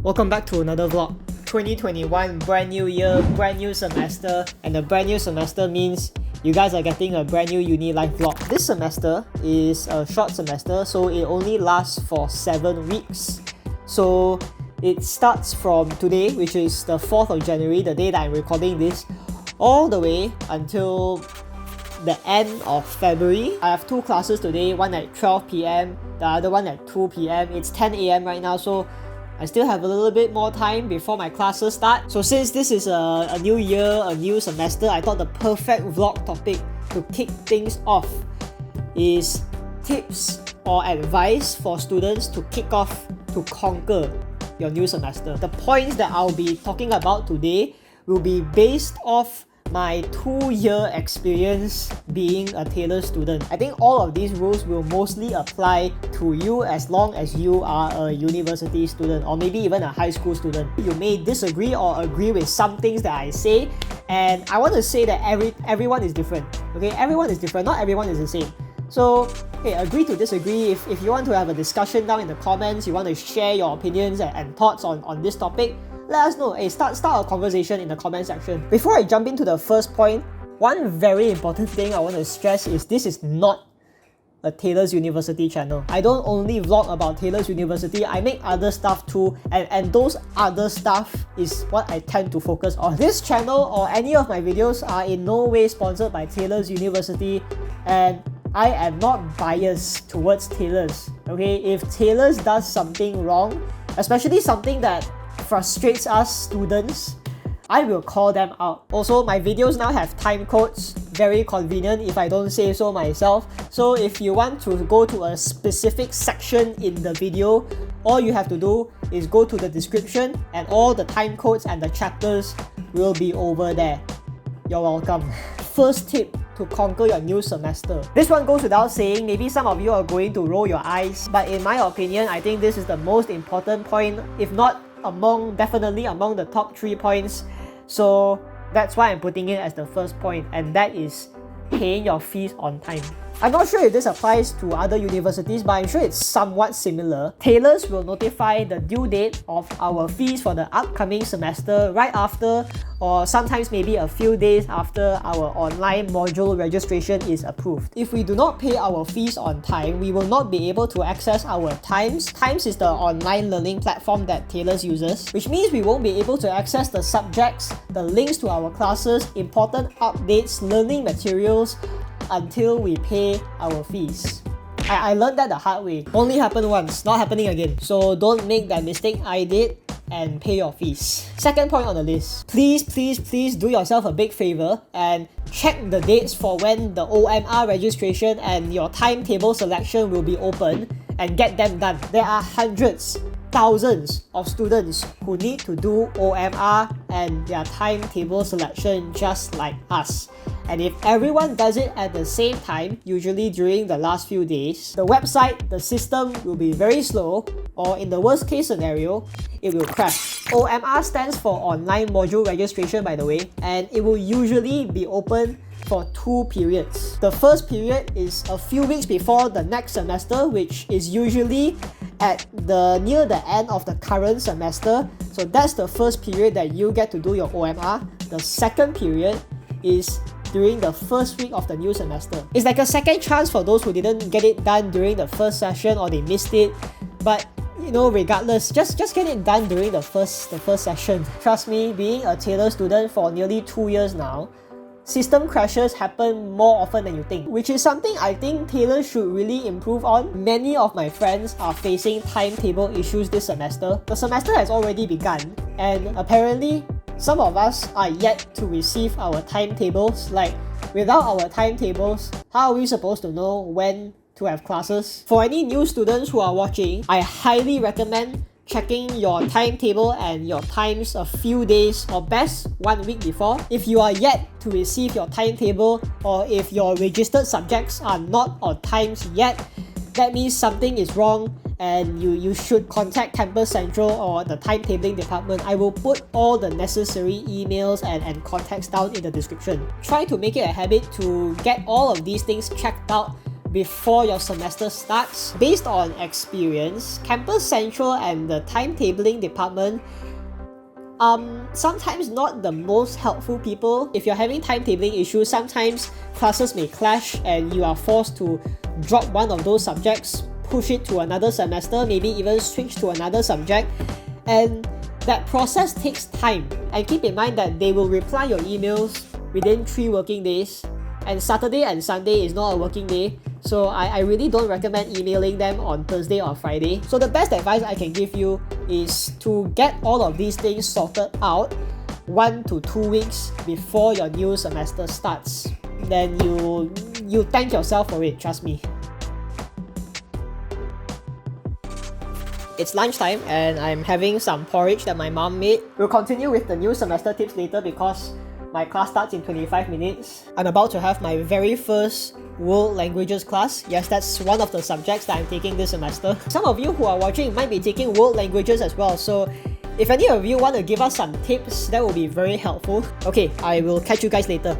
Welcome back to another vlog. 2021, brand new year, brand new semester, and a brand new semester means you guys are getting a brand new uni life vlog. This semester is a short semester, so it only lasts for 7 weeks. So it starts from today, which is the 4th of January, the day that I'm recording this, all the way until the end of February. I have 2 classes today, one at 12 p.m, the other one at 2 p.m. It's 10 a.m. right now, so I still have a little bit more time before my classes start. So since this is a new year, a new semester, I thought the perfect vlog topic to kick things off is tips or advice for students to kick off to conquer your new semester. The points that I'll be talking about today will be based off my 2-year experience being a Taylor student. I think all of these rules will mostly apply to you as long as you are a university student or maybe even a high school student. You may disagree or agree with some things that I say, and I want to say that everyone is different. Okay, everyone is different, not everyone is the same. So, hey, agree to disagree. If you want to have a discussion down in the comments, you want to share your opinions and thoughts on this topic, let us know. Hey, start a conversation in the comment section. Before I jump into the first point, one very important thing I want to stress is this is not a Taylor's University channel. I don't only vlog about Taylor's University, I make other stuff too, and those other stuff is what I tend to focus on. This channel or any of my videos are in no way sponsored by Taylor's University, and I am not biased towards Taylor's. Okay, if Taylor's does something wrong, especially something that frustrates us students, I will call them out. Also, my videos now have time codes, very convenient if I don't say so myself. So if you want to go to a specific section in the video, all you have to do is go to the description and all the time codes and the chapters will be over there. You're welcome. First tip to conquer your new semester. This one goes without saying, maybe some of you are going to roll your eyes, but in my opinion, I think this is the most important point, if not definitely among the top 3 points. So that's why I'm putting it as the first point, and that is paying your fees on time. I'm not sure if this applies to other universities, but I'm sure it's somewhat similar. Taylor's will notify the due date of our fees for the upcoming semester right after, or sometimes maybe a few days after our online module registration is approved. If we do not pay our fees on time, we will not be able to access our Times. Times is the online learning platform that Taylor's uses, which means we won't be able to access the subjects, the links to our classes, important updates, learning materials, until we pay our fees. I learned that the hard way. Only happened once, not happening again. So don't make that mistake I did and pay your fees. Second point on the list. Please do yourself a big favor and check the dates for when the OMR registration and your timetable selection will be open and get them done. There are hundreds, thousands of students who need to do OMR and their timetable selection just like us. And if everyone does it at the same time, usually during the last few days, the website, the system will be very slow, or in the worst case scenario, it will crash. OMR stands for Online Module Registration, by the way, and it will usually be open for 2 periods. The first period is a few weeks before the next semester, which is usually at near the end of the current semester. So that's the first period that you get to do your OMR. The second period is during the first week of the new semester. It's like a second chance for those who didn't get it done during the first session or they missed it. But you know, regardless, just get it done during the first session. Trust me, being a Taylor student for nearly 2 years now, system crashes happen more often than you think, which is something I think Taylor should really improve on. Many of my friends are facing timetable issues this semester. The semester has already begun, and apparently some of us are yet to receive our timetables. Like, without our timetables, how are we supposed to know when to have classes? For any new students who are watching, I highly recommend checking your timetable and your times a few days or best 1 week before. If you are yet to receive your timetable, or if your registered subjects are not on times yet, that means something is wrong and you should contact Campus Central or the timetabling department. I will put all the necessary emails and contacts down in the description. Try to make it a habit to get all of these things checked out before your semester starts. Based on experience, Campus Central and the timetabling department sometimes not the most helpful people. If you're having timetabling issues, sometimes classes may clash and you are forced to drop one of those subjects, push it to another semester, maybe even switch to another subject, and that process takes time. And keep in mind that they will reply your emails within 3 working days, and Saturday and Sunday is not a working day, so I really don't recommend emailing them on Thursday or Friday. So the best advice I can give you is to get all of these things sorted out 1 to 2 weeks before your new semester starts. Then you thank yourself for it, trust me. It's lunchtime and I'm having some porridge that my mom made. We'll continue with the new semester tips later because my class starts in 25 minutes. I'm about to have my very first world languages class. Yes, that's one of the subjects that I'm taking this semester. Some of you who are watching might be taking world languages as well, so if any of you want to give us some tips, that will be very helpful. Okay, I will catch you guys later.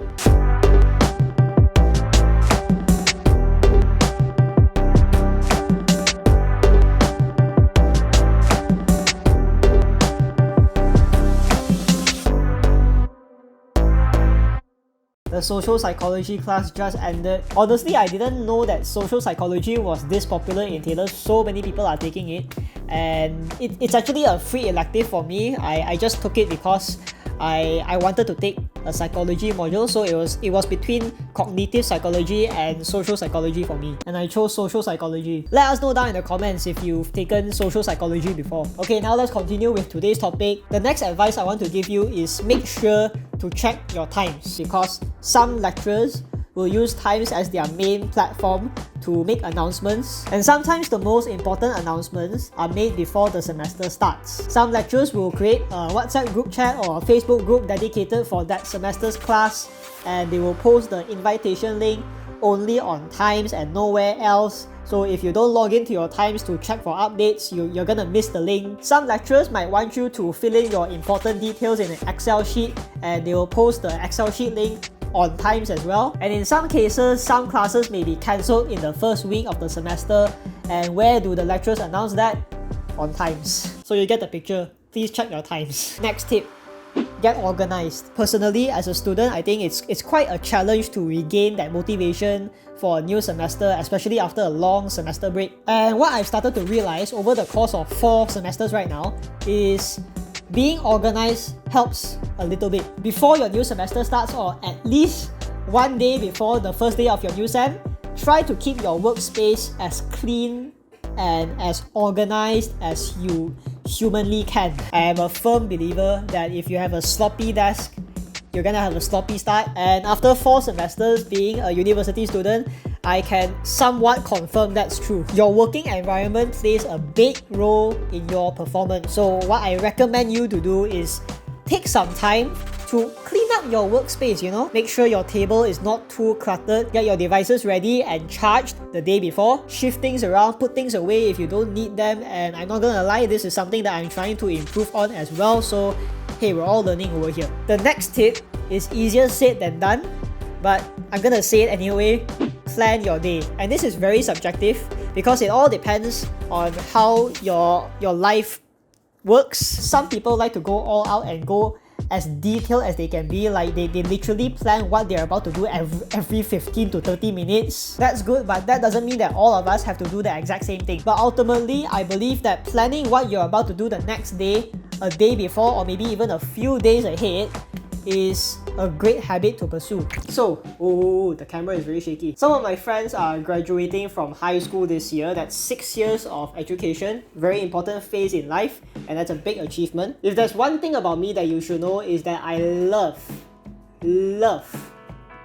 The social psychology class just ended. Honestly, I didn't know that social psychology was this popular in Taylor. So many people are taking it, and it's actually a free elective for me. I just took it because I wanted to take a psychology module, so it was between cognitive psychology and social psychology for me, and I chose social psychology. Let us know down in the comments if you've taken social psychology before. Okay, now let's continue with today's topic. The next advice I want to give you is make sure to check your times, because some lecturers will use times as their main platform to make announcements, and sometimes the most important announcements are made before the semester starts. Some lecturers will create a WhatsApp group chat or a Facebook group dedicated for that semester's class, and they will post the invitation link only on times and nowhere else. So if you don't log into your times to check for updates, you're gonna miss the link. Some lecturers might want you to fill in your important details in an Excel sheet, and they will post the Excel sheet link on times as well. And in some cases, some classes may be cancelled in the first week of the semester, and where do the lecturers announce that? On times. So you get the picture. Please check your times. Next tip, get organized. Personally, as a student, I think it's quite a challenge to regain that motivation for a new semester, especially after a long semester break. And what I've started to realize over the course of 4 semesters right now is being organized helps a little bit. Before your new semester starts, or at least 1 day before the first day of your new sem, try to keep your workspace as clean and as organized as you humanly can. I am a firm believer that if you have a sloppy desk, you're gonna have a sloppy start. And after 4 semesters being a university student, I can somewhat confirm that's true. Your working environment plays a big role in your performance. So what I recommend you to do is take some time to clean up your workspace, Make sure your table is not too cluttered. Get your devices ready and charged the day before. Shift things around, put things away if you don't need them. And I'm not gonna lie, this is something that I'm trying to improve on as well. So hey, we're all learning over here. The next tip is easier said than done, but I'm gonna say it anyway. Plan your day. And this is very subjective because it all depends on how your life works. Some people like to go all out and go as detailed as they can be, like they literally plan what they're about to do every 15 to 30 minutes. That's good, but that doesn't mean that all of us have to do the exact same thing. But ultimately, I believe that planning what you're about to do the next day, a day before, or maybe even a few days ahead is a great habit to pursue. So, the camera is very shaky. Some of my friends are graduating from high school this year. That's 6 years of education. Very important phase in life, and that's a big achievement. If there's one thing about me that you should know is that I love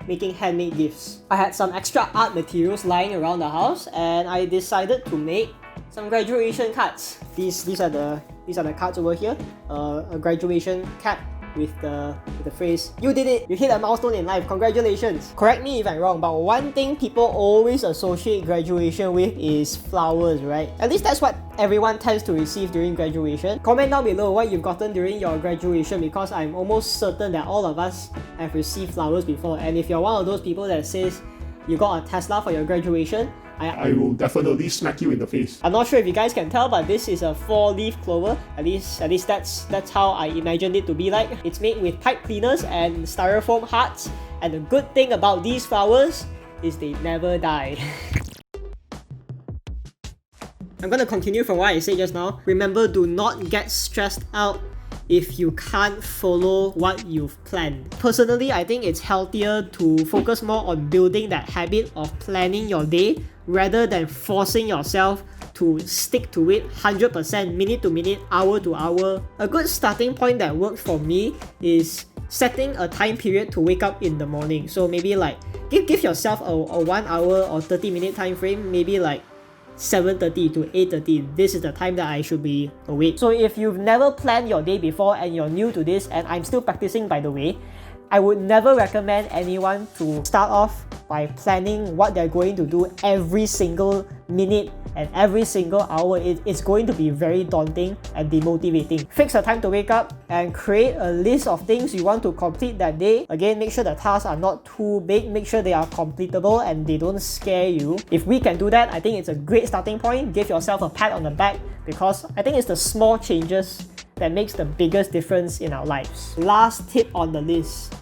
making handmade gifts. I had some extra art materials lying around the house, and I decided to make some graduation cards. These are the cards over here. A graduation cap with the phrase, "You did it! You hit a milestone in life, congratulations!" Correct me if I'm wrong, but one thing people always associate graduation with is flowers, right? At least that's what everyone tends to receive during graduation. Comment down below what you've gotten during your graduation, because I'm almost certain that all of us have received flowers before. And if you're one of those people that says you got a Tesla for your graduation, I will definitely smack you in the face. I'm not sure if you guys can tell, but this is a 4-leaf clover. At least that's how I imagined it to be like. It's made with pipe cleaners and styrofoam hearts. And the good thing about these flowers is they never die. I'm gonna continue from what I said just now. Remember, do not get stressed out if you can't follow what you've planned. Personally, I think it's healthier to focus more on building that habit of planning your day rather than forcing yourself to stick to it 100% minute to minute, hour to hour. A good starting point that worked for me is setting a time period to wake up in the morning. So maybe like give yourself a 1 hour or 30-minute time frame, maybe like 7:30 to 8:30. This is the time that I should be awake. So if you've never planned your day before and you're new to this, and I'm still practicing by the way, I would never recommend anyone to start off by planning what they're going to do every single minute and every single hour. It's going to be very daunting and demotivating. Fix a time to wake up and create a list of things you want to complete that day. Again, make sure the tasks are not too big, make sure they are completable and they don't scare you. If we can do that, I think it's a great starting point. Give yourself a pat on the back, because I think it's the small changes that makes the biggest difference in our lives. Last tip on the list,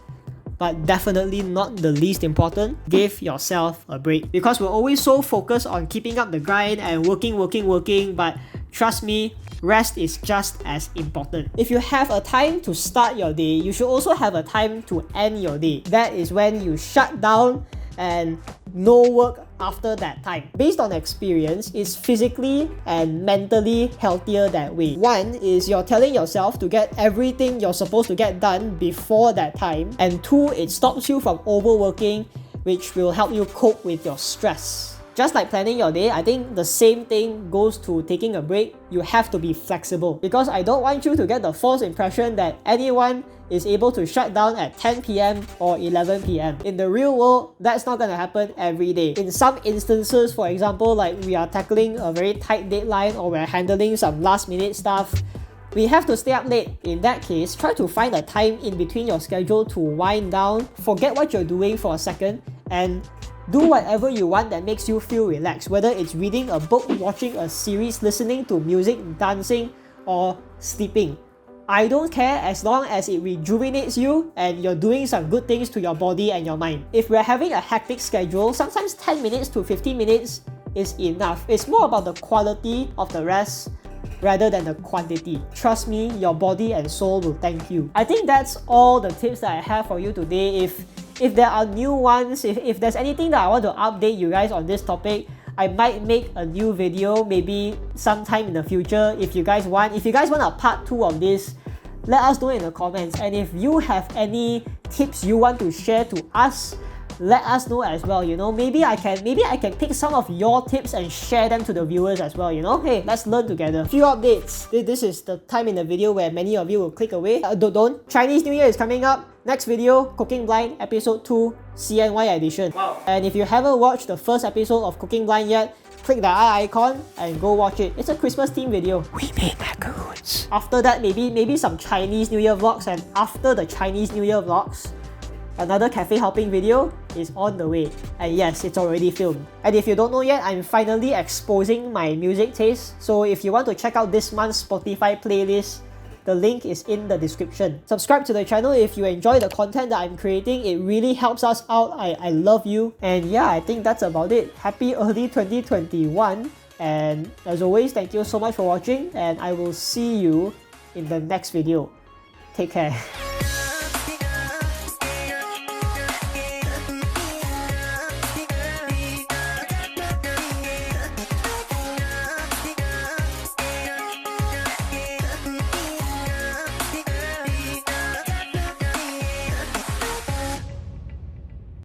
but definitely not the least important, give yourself a break. Because we're always so focused on keeping up the grind and working, but trust me, rest is just as important. If you have a time to start your day, you should also have a time to end your day. That is when you shut down and no work after that time. Based on experience, it's physically and mentally healthier that way. One is you're telling yourself to get everything you're supposed to get done before that time, and two, it stops you from overworking, which will help you cope with your stress. Just like planning your day, I think the same thing goes to taking a break. You have to be flexible, because I don't want you to get the false impression that anyone is able to shut down at 10 p.m. or 11 p.m. In the real world, that's not gonna happen every day. In some instances, for example, like we are tackling a very tight deadline or we're handling some last minute stuff, we have to stay up late. In that case, try to find a time in between your schedule to wind down, forget what you're doing for a second, and do whatever you want that makes you feel relaxed, whether it's reading a book, watching a series, listening to music, dancing, or sleeping. I don't care as long as it rejuvenates you and you're doing some good things to your body and your mind. If we're having a hectic schedule, sometimes 10 minutes to 15 minutes is enough. It's more about the quality of the rest rather than the quantity. Trust me, your body and soul will thank you. I think that's all the tips that I have for you today. If there are new ones, if there's anything that I want to update you guys on this topic, I might make a new video maybe sometime in the future if you guys want. If you guys want a part 2 of this, let us know in the comments. And if you have any tips you want to share to us, let us know as well. You know, maybe I can pick some of your tips and share them to the viewers as well. You know, hey, let's learn together. Few updates. This is the time in the video where many of you will click away. Don't. Chinese New Year is coming up. Next video, Cooking Blind Episode 2 CNY edition. Wow. And if you haven't watched the first episode of Cooking Blind yet, click the eye icon and go watch it. It's a Christmas themed video. We made macaroons. After that, maybe some Chinese New Year vlogs, and after the Chinese New Year vlogs, another cafe hopping video is on the way. And yes, it's already filmed. And if you don't know yet, I'm finally exposing my music taste. So if you want to check out this month's Spotify playlist, the link is in the description. Subscribe to the channel if you enjoy the content that I'm creating. It really helps us out. I love you. And yeah, I think that's about it. Happy early 2021. And as always, thank you so much for watching, and I will see you in the next video. Take care.